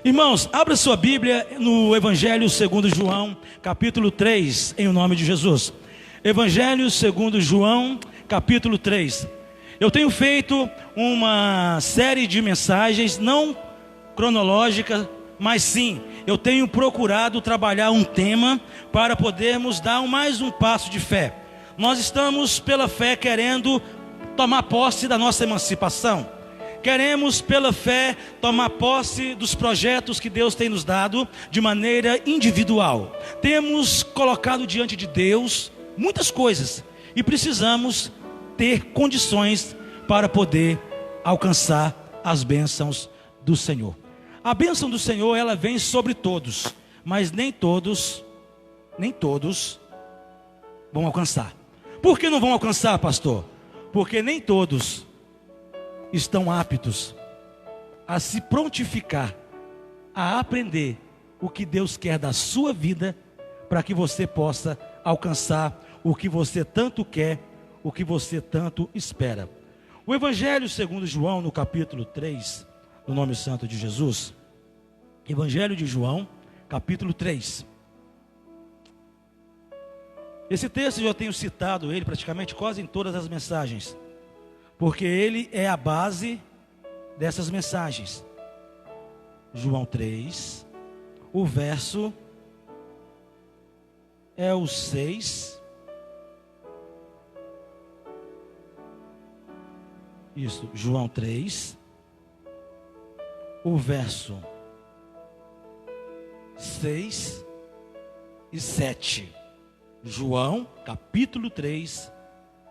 Irmãos, abra sua Bíblia no Evangelho segundo João, capítulo 3, em o nome de Jesus. Evangelho segundo João, capítulo 3. Eu tenho feito uma série de mensagens, não cronológica, mas sim, eu tenho procurado trabalhar um tema para podermos dar mais um passo de fé. Nós estamos, pela fé, querendo tomar posse da nossa emancipação. Queremos, pela fé, tomar posse dos projetos que Deus tem nos dado de maneira individual. Temos colocado diante de Deus muitas coisas e precisamos ter condições para poder alcançar as bênçãos do Senhor. A bênção do Senhor, ela vem sobre todos, mas nem todos vão alcançar. Por que não vão alcançar, pastor? Porque nem todos estão aptos a se prontificar, a aprender o que Deus quer da sua vida, para que você possa alcançar o que você tanto quer, o que você tanto espera. O Evangelho segundo João, no capítulo 3, no nome santo de Jesus, Evangelho de João, capítulo 3. Esse texto eu já tenho citado ele praticamente quase em todas as mensagens, porque ele é a base dessas mensagens. João 3, o verso é o 6. Isso, João 3, o verso 6 e 7. João, capítulo 3,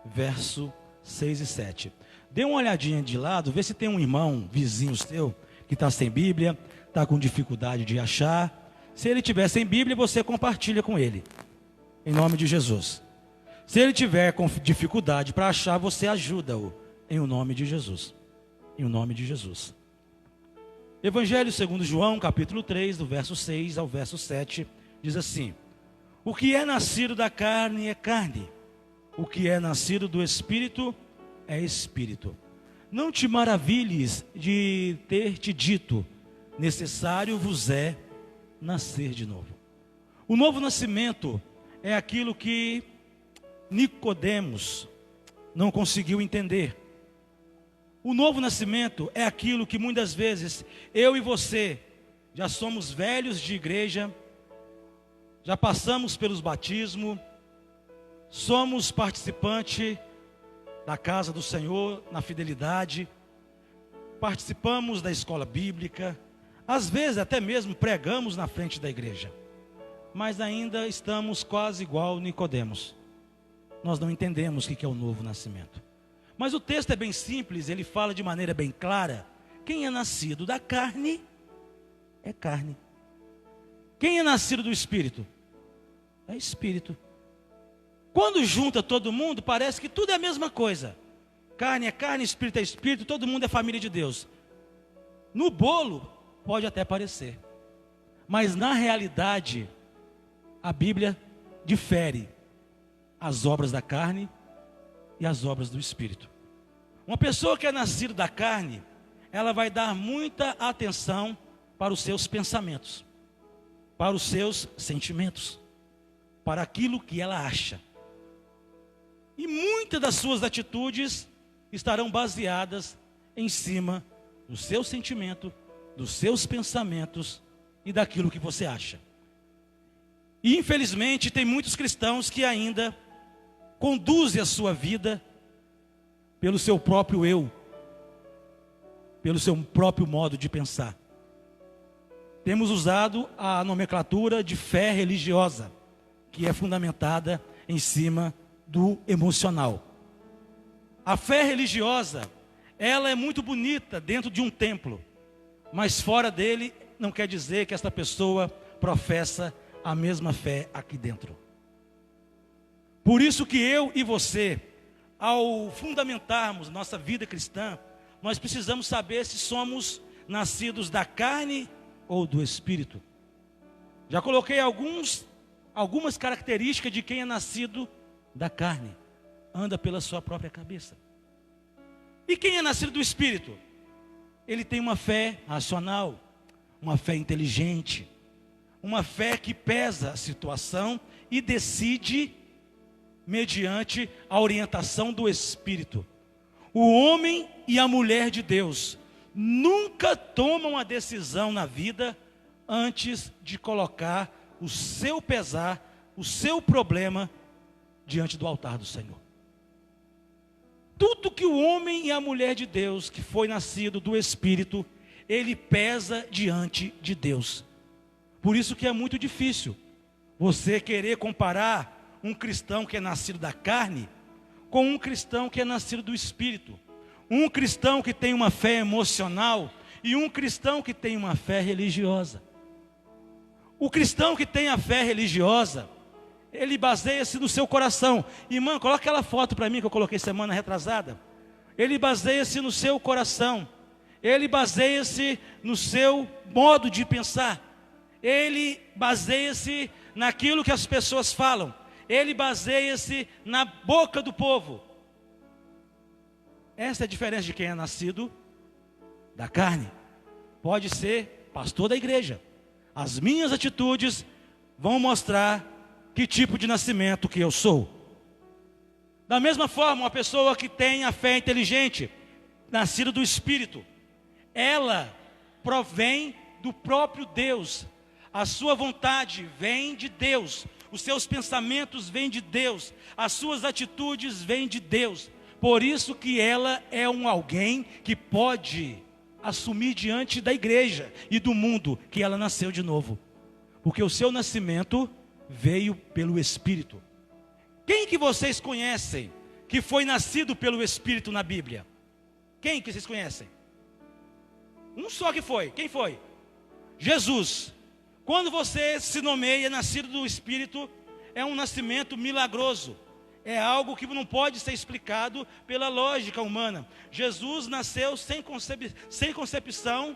verso 6 e 7. Dê uma olhadinha de lado, vê se tem um irmão, vizinho seu, que está sem Bíblia, está com dificuldade de achar. Se ele tiver sem Bíblia, você compartilha com ele, em nome de Jesus. Se ele tiver com dificuldade para achar, você ajuda-o, em o nome de Jesus. Em o nome de Jesus. Evangelho segundo João, capítulo 3, do verso 6 ao verso 7, diz assim: o que é nascido da carne é carne, o que é nascido do Espírito é Espírito. Não te maravilhes de ter te dito, necessário vos é nascer de novo. O novo nascimento é aquilo que Nicodemos não conseguiu entender. O novo nascimento é aquilo que muitas vezes eu e você já somos velhos de igreja, já passamos pelos batismos, somos participante da casa do Senhor na fidelidade, participamos da escola bíblica, às vezes até mesmo pregamos na frente da igreja, mas ainda estamos quase igual Nicodemos. Nós não entendemos o que é o novo nascimento. Mas o texto é bem simples, ele fala de maneira bem clara: quem é nascido da carne é carne. Quem é nascido do Espírito é Espírito. Quando junta todo mundo, parece que tudo é a mesma coisa. Carne é carne, Espírito é Espírito, todo mundo é família de Deus. No bolo, pode até parecer, mas na realidade, a Bíblia difere as obras da carne e as obras do Espírito. Uma pessoa que é nascida da carne, ela vai dar muita atenção para os seus pensamentos, para os seus sentimentos, para aquilo que ela acha. E muitas das suas atitudes estarão baseadas em cima do seu sentimento, dos seus pensamentos e daquilo que você acha. E infelizmente tem muitos cristãos que ainda conduzem a sua vida pelo seu próprio eu, pelo seu próprio modo de pensar. Temos usado a nomenclatura de fé religiosa, que é fundamentada em cima do emocional. A fé religiosa, ela é muito bonita dentro de um templo, mas fora dele não quer dizer que esta pessoa professa a mesma fé aqui dentro. Por isso que eu e você, ao fundamentarmos nossa vida cristã, nós precisamos saber se somos nascidos da carne ou do Espírito. Já coloquei algumas características de quem é nascido da carne. Anda pela sua própria cabeça. E quem é nascido do Espírito? Ele tem uma fé racional, uma fé inteligente, uma fé que pesa a situação e decide mediante a orientação do Espírito. O homem e a mulher de Deus nunca tomam a decisão na vida antes de colocar o seu pesar, o seu problema diante do altar do Senhor. Tudo que o homem e a mulher de Deus, que foi nascido do Espírito, ele pesa diante de Deus. Por isso que é muito difícil você querer comparar um cristão que é nascido da carne com um cristão que é nascido do Espírito. Um cristão que tem uma fé emocional e um cristão que tem uma fé religiosa. O cristão que tem a fé religiosa, ele baseia-se no seu coração. Irmã, coloca aquela foto para mim que eu coloquei semana retrasada. Ele baseia-se no seu coração. Ele baseia-se no seu modo de pensar. Ele baseia-se naquilo que as pessoas falam. Ele baseia-se na boca do povo. Essa é a diferença de quem é nascido da carne. Pode ser pastor da igreja. As minhas atitudes vão mostrar que tipo de nascimento que eu sou. Da mesma forma, uma pessoa que tem a fé inteligente, nascida do Espírito, ela provém do próprio Deus. A sua vontade vem de Deus. Os seus pensamentos vêm de Deus. As suas atitudes vêm de Deus. Por isso que ela é alguém que pode assumir diante da igreja e do mundo que ela nasceu de novo. Porque o seu nascimento veio pelo Espírito. Quem que vocês conhecem que foi nascido pelo Espírito na Bíblia? Quem que vocês conhecem? Um só que foi. Quem foi? Jesus. Quando você se nomeia nascido do Espírito, é um nascimento milagroso. É algo que não pode ser explicado pela lógica humana. Jesus nasceu sem concepção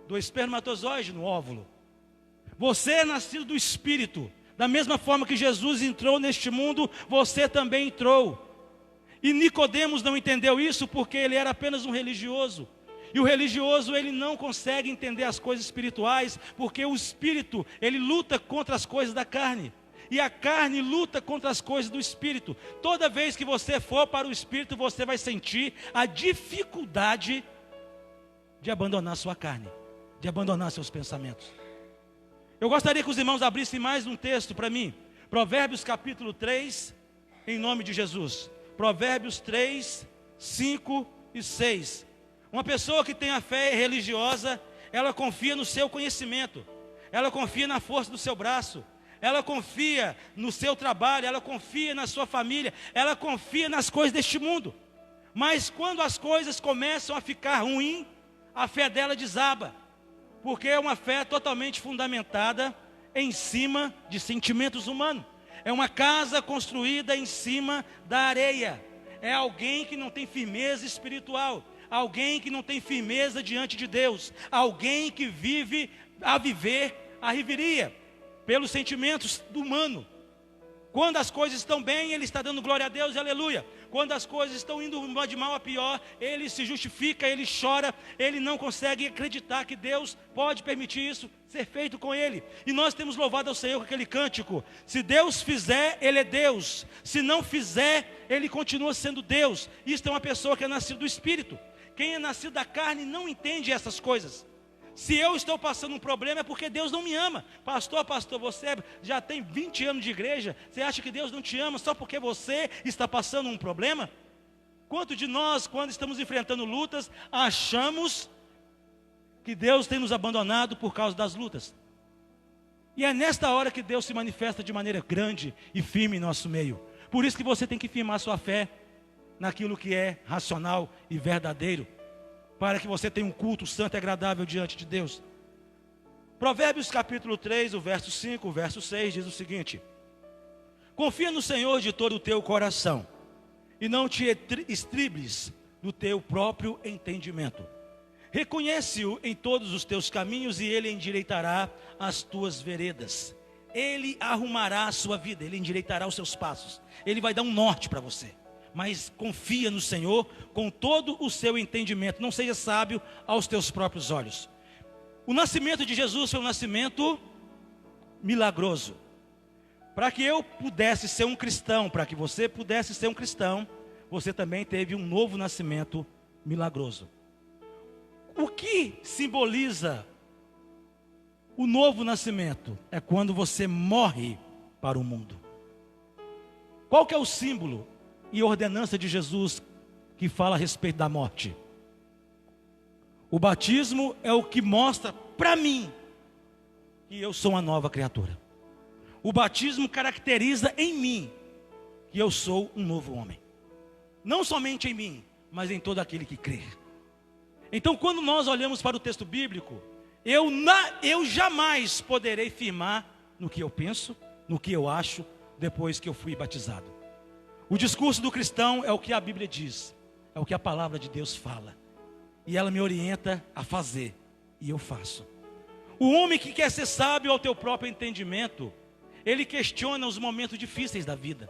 do espermatozoide no óvulo. Você é nascido do Espírito. Da mesma forma que Jesus entrou neste mundo, você também entrou. E Nicodemos não entendeu isso porque ele era apenas um religioso. E o religioso, ele não consegue entender as coisas espirituais, porque o Espírito, ele luta contra as coisas da carne. E a carne luta contra as coisas do Espírito. Toda vez que você for para o Espírito, você vai sentir a dificuldade de abandonar sua carne, de abandonar seus pensamentos. Eu gostaria que os irmãos abrissem mais um texto para mim. Provérbios capítulo 3, em nome de Jesus. Provérbios 3, 5 e 6. Uma pessoa que tem a fé religiosa, ela confia no seu conhecimento. Ela confia na força do seu braço. Ela confia no seu trabalho, ela confia na sua família, ela confia nas coisas deste mundo. Mas quando as coisas começam a ficar ruins, a fé dela desaba. Porque é uma fé totalmente fundamentada em cima de sentimentos humanos. É uma casa construída em cima da areia. É alguém que não tem firmeza espiritual. Alguém que não tem firmeza diante de Deus. Alguém que vive a viver a reveria pelos sentimentos do humano. Quando as coisas estão bem, ele está dando glória a Deus, aleluia. Quando as coisas estão indo de mal a pior, ele se justifica, ele chora, ele não consegue acreditar que Deus pode permitir isso ser feito com ele. E nós temos louvado ao Senhor com aquele cântico: se Deus fizer, ele é Deus. Se não fizer, ele continua sendo Deus. Isto é uma pessoa que é nascida do Espírito. Quem é nascido da carne não entende essas coisas. Se eu estou passando um problema é porque Deus não me ama. Pastor, você já tem 20 anos de igreja, você acha que Deus não te ama só porque você está passando um problema? Quanto de nós, quando estamos enfrentando lutas, achamos que Deus tem nos abandonado por causa das lutas? E é nesta hora que Deus se manifesta de maneira grande e firme em nosso meio. Por isso que você tem que firmar sua fé naquilo que é racional e verdadeiro, para que você tenha um culto santo e agradável diante de Deus. Provérbios capítulo 3, o verso 5, o verso 6 diz o seguinte: confia no Senhor de todo o teu coração, e não te estribes do teu próprio entendimento. Reconhece-o em todos os teus caminhos, e ele endireitará as tuas veredas. Ele arrumará a sua vida, ele endireitará os seus passos, ele vai dar um norte para você. Mas confia no Senhor com todo o seu entendimento. Não seja sábio aos teus próprios olhos. O nascimento de Jesus foi um nascimento milagroso. Para que eu pudesse ser um cristão, para que você pudesse ser um cristão, você também teve um novo nascimento milagroso. O que simboliza o novo nascimento? É quando você morre para o mundo. Qual que é o símbolo e ordenança de Jesus que fala a respeito da morte? O batismo é o que mostra para mim que eu sou uma nova criatura. O batismo caracteriza em mim que eu sou um novo homem. Não somente em mim, mas em todo aquele que crê. Então, quando nós olhamos para o texto bíblico, eu jamais poderei firmar no que eu penso, no que eu acho, depois que eu fui batizado. O discurso do cristão é o que a Bíblia diz, é o que a palavra de Deus fala. E ela me orienta a fazer, e eu faço. O homem que quer ser sábio ao teu próprio entendimento, ele questiona os momentos difíceis da vida.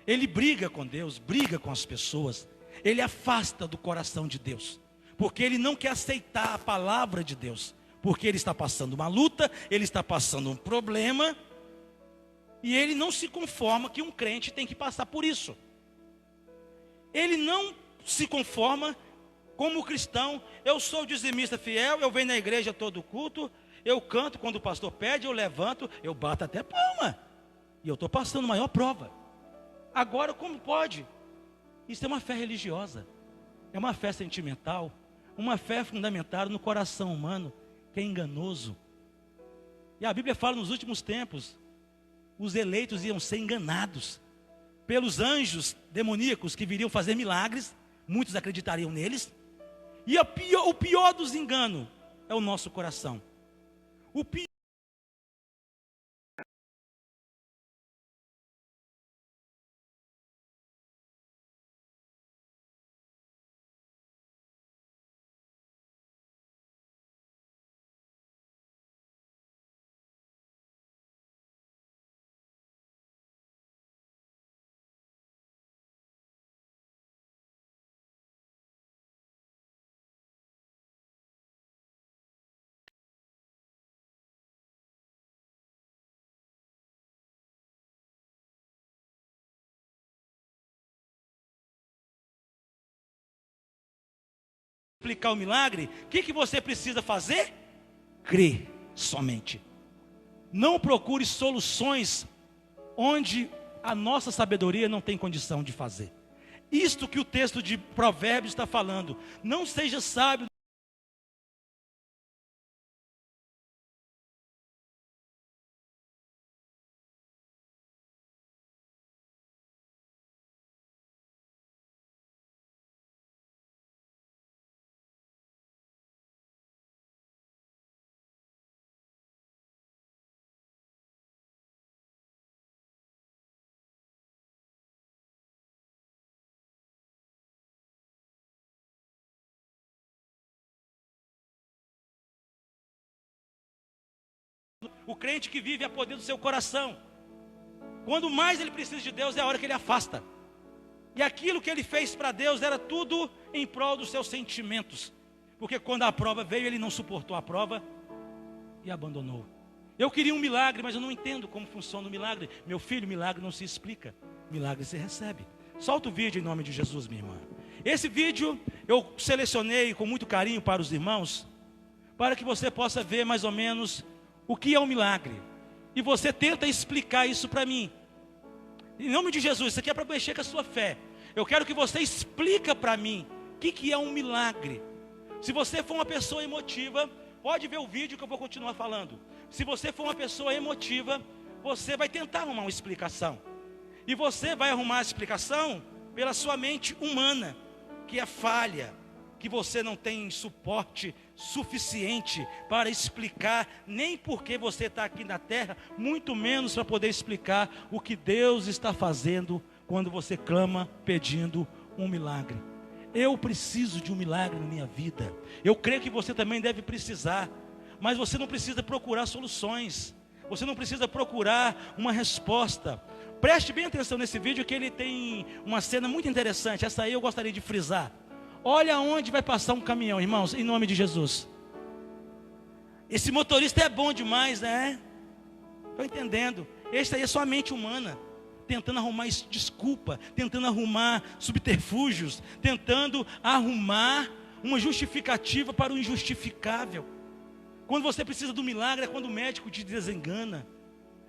Ele briga com Deus, briga com as pessoas. Ele afasta do coração de Deus, porque ele não quer aceitar a palavra de Deus. Porque ele está passando uma luta, ele está passando um problema, e ele não se conforma que um crente tem que passar por isso. Ele não se conforma como cristão. Eu sou dizimista fiel, eu venho na igreja todo culto, eu canto quando o pastor pede, eu levanto, eu bato até palma. E eu estou passando maior prova. Agora, como pode? Isso é uma fé religiosa, é uma fé sentimental, uma fé fundamentada no coração humano, que é enganoso. E a Bíblia fala nos últimos tempos, os eleitos iam ser enganados pelos anjos demoníacos que viriam fazer milagres, muitos acreditariam neles. E o pior dos enganos é o nosso coração. O pior explicar o milagre, o que você precisa fazer? Crer somente. Não procure soluções onde a nossa sabedoria não tem condição de fazer. Isto que o texto de Provérbios está falando. Não seja sábio. O crente que vive a poder do seu coração. Quando mais ele precisa de Deus é a hora que ele afasta. E aquilo que ele fez para Deus era tudo em prol dos seus sentimentos. Porque quando a prova veio, ele não suportou a prova e abandonou. Eu queria um milagre, mas eu não entendo como funciona o milagre. Meu filho, milagre não se explica, milagre se recebe. Solta o vídeo em nome de Jesus, minha irmã. Esse vídeo eu selecionei com muito carinho para os irmãos, para que você possa ver mais ou menos o que é um milagre. E você tenta explicar isso para mim. Em nome de Jesus, isso aqui é para mexer com a sua fé. Eu quero que você explique para mim o que é um milagre. Se você for uma pessoa emotiva, pode ver o vídeo que eu vou continuar falando. Se você for uma pessoa emotiva, você vai tentar arrumar uma explicação. E você vai arrumar a explicação pela sua mente humana, que é falha, que você não tem suporte suficiente para explicar, nem porque você está aqui na terra, muito menos para poder explicar o que Deus está fazendo quando você clama pedindo um milagre. Eu preciso de um milagre na minha vida. Eu creio que você também deve precisar, mas você não precisa procurar soluções, você não precisa procurar uma resposta. Preste bem atenção nesse vídeo, que ele tem uma cena muito interessante. Essa aí eu gostaria de frisar. Olha onde vai passar um caminhão, irmãos, em nome de Jesus. Esse motorista é bom demais, né? Estou entendendo. Esse aí é só a mente humana, tentando arrumar desculpa, tentando arrumar subterfúgios, tentando arrumar uma justificativa para o injustificável. Quando você precisa do milagre, é quando o médico te desengana.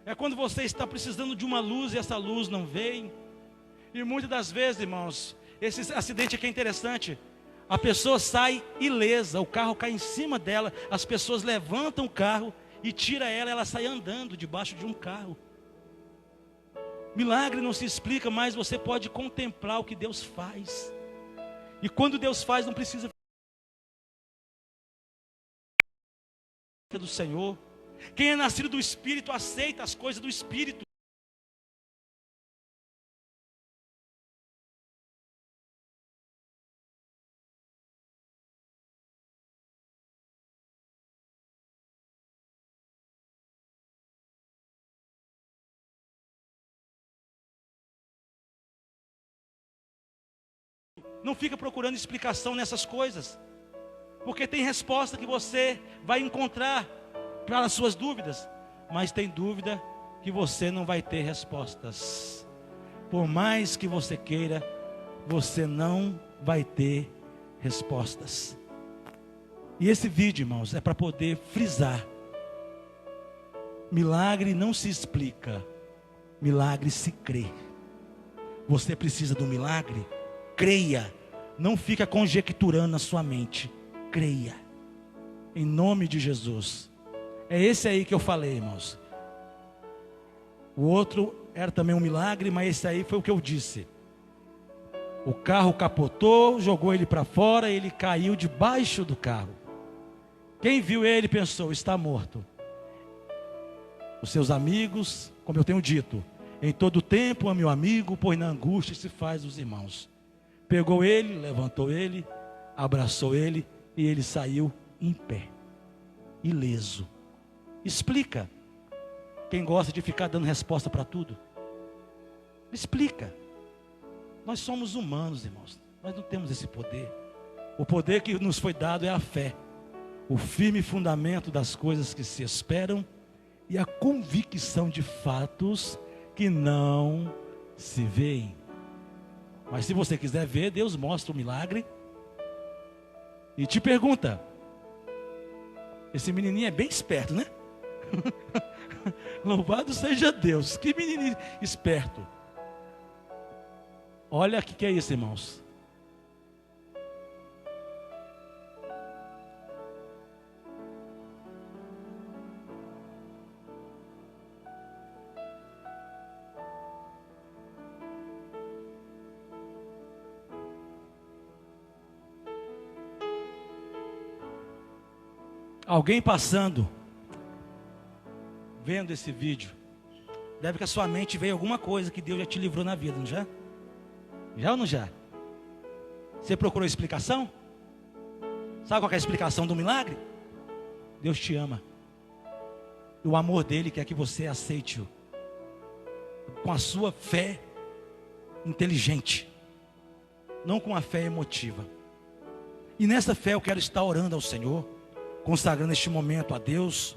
É quando você está precisando de uma luz e essa luz não vem. E muitas das vezes, irmãos, esse acidente aqui é interessante. A pessoa sai ilesa, o carro cai em cima dela, as pessoas levantam o carro e tiram ela, ela sai andando debaixo de um carro. Milagre não se explica, mas você pode contemplar o que Deus faz. E quando Deus faz, não precisa do Senhor. Quem é nascido do Espírito aceita as coisas do Espírito. Não fica procurando explicação nessas coisas, porque tem resposta que você vai encontrar para as suas dúvidas, mas tem dúvida que você não vai ter respostas. Por mais que você queira, você não vai ter respostas. E esse vídeo, irmãos, é para poder frisar: milagre não se explica, milagre se crê. Você precisa do milagre? Creia, não fica conjecturando na sua mente, creia, em nome de Jesus. É esse aí que eu falei, irmãos. O outro era também um milagre, mas esse aí foi o que eu disse. O carro capotou, jogou ele para fora, ele caiu debaixo do carro. Quem viu ele pensou, está morto. Os seus amigos, como eu tenho dito, em todo tempo ame o amigo, pois na angústia se faz os irmãos. Pegou ele, levantou ele, abraçou ele e ele saiu em pé, ileso. Explica. Quem gosta de ficar dando resposta para tudo, explica. Nós somos humanos, irmãos. Nós não temos esse poder. O poder que nos foi dado é a fé, o firme fundamento das coisas que se esperam e a convicção de fatos que não se veem. Mas se você quiser ver, Deus mostra o milagre e te pergunta: esse menininho é bem esperto, né? Louvado seja Deus, que menininho esperto. Olha o que é isso, irmãos. Alguém passando, vendo esse vídeo, deve que a sua mente veio alguma coisa que Deus já te livrou na vida, não já? Já ou não já? Você procurou explicação? Sabe qual é a explicação do milagre? Deus te ama. E o amor dele quer que você aceite-o com a sua fé inteligente, não com a fé emotiva. E nessa fé eu quero estar orando ao Senhor, consagrando este momento a Deus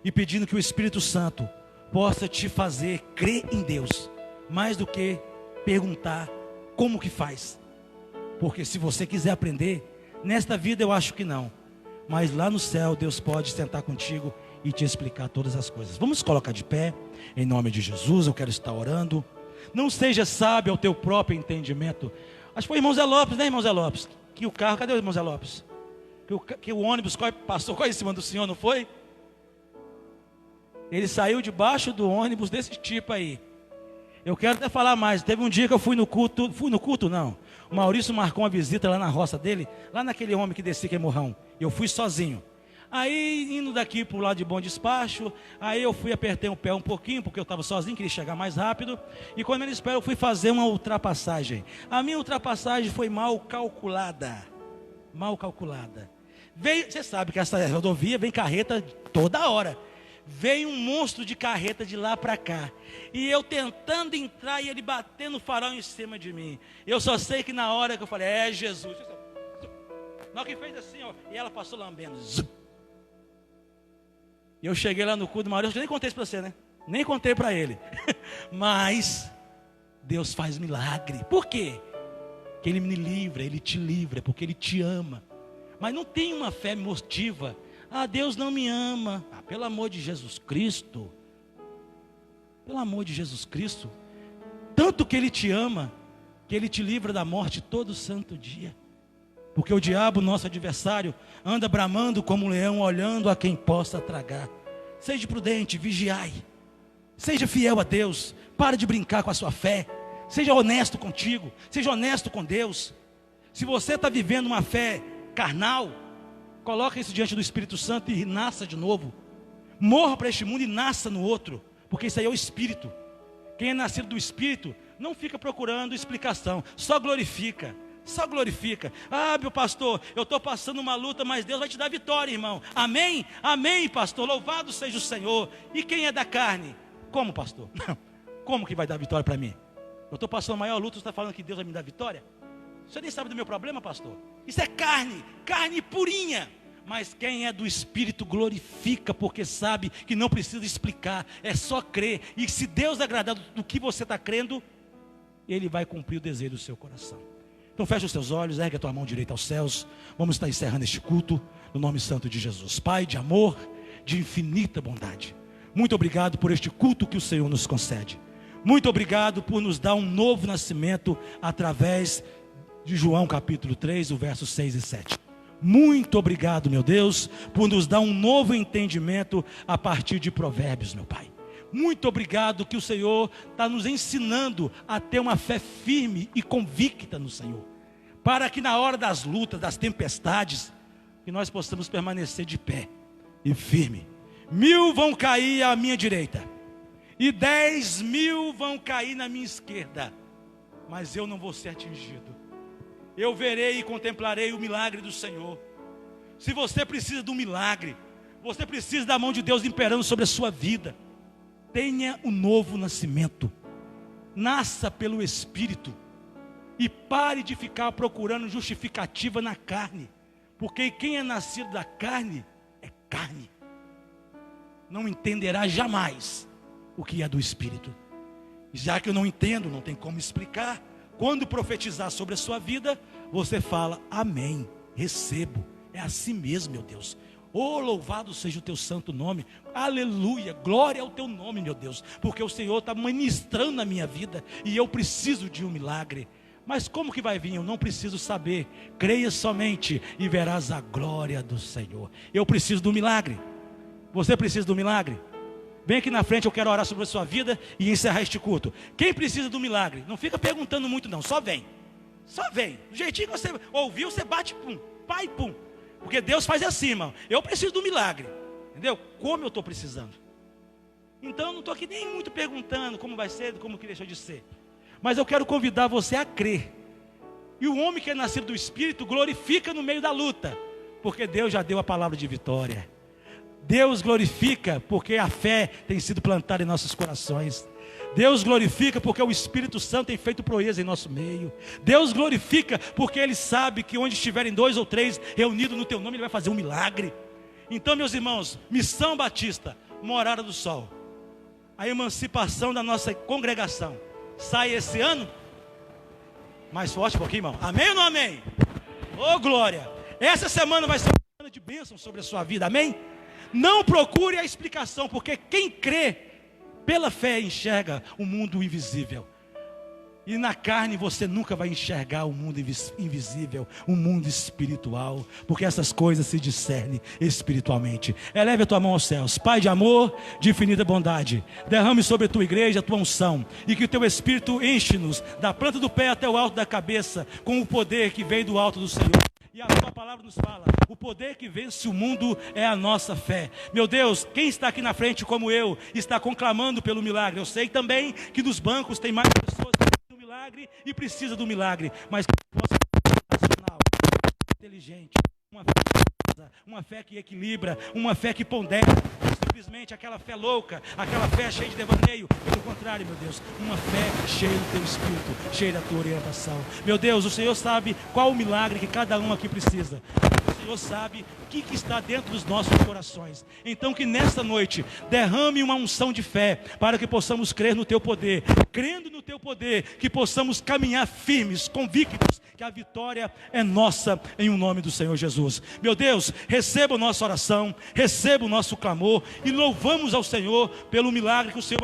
e pedindo que o Espírito Santo possa te fazer crer em Deus, mais do que perguntar como que faz. Porque se você quiser aprender, nesta vida eu acho que não, mas lá no céu Deus pode sentar contigo e te explicar todas as coisas. Vamos colocar de pé, em nome de Jesus. Eu quero estar orando. Não seja sábio ao teu próprio entendimento. Acho que foi o irmão Zé Lopes, né, irmão Zé Lopes? Que o carro, cadê o irmão Zé Lopes? Que o ônibus passou quase em cima do senhor, não foi? Ele saiu debaixo do ônibus desse tipo aí. Eu quero até falar mais. Teve um dia que eu fui no culto não. O Maurício marcou uma visita lá na roça dele, lá naquele homem que descia que é morrão. Eu fui sozinho. Aí, indo daqui para o lado de Bom Despacho, aí eu fui, apertei o pé um pouquinho, porque eu estava sozinho, queria chegar mais rápido. E quando ele espera, eu fui fazer uma ultrapassagem. A minha ultrapassagem foi mal calculada. Mal calculada. Veio, você sabe que essa rodovia vem carreta toda hora. Veio um monstro de carreta de lá para cá. E eu tentando entrar e ele batendo o farol em cima de mim. Eu só sei que na hora que eu falei, é Jesus. Na hora que fez assim, ó, e ela passou lambendo. E eu cheguei lá no culto do Maurício, eu nem contei isso para você, né? Nem contei para ele. Mas Deus faz milagre. Por quê? Que Ele me livra, Ele te livra, porque Ele te ama. Mas não tem uma fé motiva. Ah, Deus não me ama. Ah, pelo amor de Jesus Cristo. Pelo amor de Jesus Cristo. Tanto que Ele te ama, que Ele te livra da morte todo santo dia. Porque o diabo, nosso adversário, anda bramando como um leão, olhando a quem possa tragar. Seja prudente, vigiai. Seja fiel a Deus. Pare de brincar com a sua fé. Seja honesto contigo. Seja honesto com Deus. Se você está vivendo uma fé carnal, coloque isso diante do Espírito Santo e nasça de novo. Morra para este mundo e nasça no outro. Porque isso aí é o Espírito. Quem é nascido do Espírito não fica procurando explicação. Só glorifica. Só glorifica. Ah, meu pastor, eu estou passando uma luta, mas Deus vai te dar vitória, irmão. Amém? Amém, pastor. Louvado seja o Senhor. E quem é da carne? Como, pastor? Como que vai dar vitória para mim? Eu estou passando a maior luta, você está falando que Deus vai me dar vitória? Você nem sabe do meu problema, pastor? Isso é carne, carne purinha. Mas quem é do Espírito glorifica, porque sabe que não precisa explicar, é só crer. E se Deus agradar do que você está crendo, Ele vai cumprir o desejo do seu coração. Então fecha os seus olhos, ergue a tua mão direita aos céus. Vamos estar encerrando este culto no nome santo de Jesus. Pai de amor, de infinita bondade, muito obrigado por este culto que o Senhor nos concede. Muito obrigado por nos dar um novo nascimento através de João capítulo 3, o verso 6 e 7. Muito obrigado, meu Deus, por nos dar um novo entendimento a partir de Provérbios, meu Pai. Muito obrigado que o Senhor está nos ensinando a ter uma fé firme e convicta no Senhor, para que na hora das lutas, das tempestades, que nós possamos permanecer de pé e firme. 1000 vão cair à minha direita, e 10.000 vão cair na minha esquerda, mas eu não vou ser atingido. Eu verei e contemplarei o milagre do Senhor. Se você precisa de um milagre, você precisa da mão de Deus imperando sobre a sua vida, tenha um novo nascimento. Nasça pelo Espírito. E pare de ficar procurando justificativa na carne. Porque quem é nascido da carne, é carne. Não entenderá jamais o que é do Espírito. E já que eu não entendo, não tem como explicar. Quando profetizar sobre a sua vida, você fala, amém, recebo. É assim mesmo, meu Deus. Oh, louvado seja o teu santo nome. Aleluia, glória ao teu nome, meu Deus. Porque o Senhor está ministrando na minha vida e eu preciso de um milagre. Mas como que vai vir? Eu não preciso saber. Creia somente e verás a glória do Senhor. Eu preciso do milagre. Você precisa do milagre? Vem aqui na frente, eu quero orar sobre a sua vida e encerrar este culto. Quem precisa do milagre? Não fica perguntando muito não, só vem. Só vem. Do jeitinho que você ouviu, você bate, pum, pai, pum. Porque Deus faz assim, irmão. Eu preciso do milagre. Entendeu? Como eu estou precisando. Então eu não estou aqui nem muito perguntando como vai ser, como que deixou de ser. Mas eu quero convidar você a crer. E o homem que é nascido do Espírito glorifica no meio da luta. Porque Deus já deu a palavra de vitória. Deus glorifica porque a fé tem sido plantada em nossos corações. Deus glorifica porque o Espírito Santo tem feito proeza em nosso meio. Deus glorifica porque Ele sabe que onde estiverem 2 ou 3 reunidos no teu nome, Ele vai fazer um milagre. Então, meus irmãos, Missão Batista, Morada do Sol, a emancipação da nossa congregação sai esse ano? Mais forte um pouquinho, irmão. Amém ou não amém? Oh, glória! Essa semana vai ser uma semana de bênção sobre a sua vida, amém? Não procure a explicação, porque quem crê pela fé enxerga o mundo invisível. E na carne você nunca vai enxergar o mundo invisível, o mundo espiritual, porque essas coisas se discernem espiritualmente. Eleve a tua mão aos céus. Pai de amor, de infinita bondade, derrame sobre a tua igreja a tua unção, e que o teu Espírito enche-nos da planta do pé até o alto da cabeça, com o poder que vem do alto do Senhor. E a tua palavra nos fala, o poder que vence o mundo é a nossa fé. Meu Deus, quem está aqui na frente como eu, está conclamando pelo milagre. Eu sei também que nos bancos tem mais pessoas que precisam do milagre e precisam do milagre. Mas que possa ser racional, inteligente, uma fé que equilibra, uma fé que pondera. Simplesmente aquela fé louca, aquela fé cheia de devaneio. Pelo contrário, meu Deus, uma fé cheia do teu Espírito, cheia da tua orientação. Meu Deus, o Senhor sabe qual o milagre que cada um aqui precisa. O Senhor Senhor sabe o que está dentro dos nossos corações. Então que nesta noite derrame uma unção de fé, para que possamos crer no Teu poder. Crendo no Teu poder, que possamos caminhar firmes, convictos, que a vitória é nossa, em o nome do Senhor Jesus. Meu Deus, receba a nossa oração, receba o nosso clamor, e louvamos ao Senhor pelo milagre que o Senhor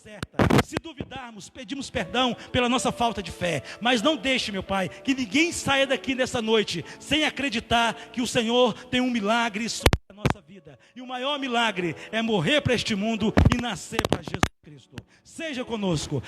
certa. Se duvidarmos, pedimos perdão pela nossa falta de fé, mas não deixe, meu Pai, que ninguém saia daqui nessa noite sem acreditar que o Senhor tem um milagre sobre a nossa vida, e o maior milagre é morrer para este mundo e nascer para Jesus Cristo. Seja conosco.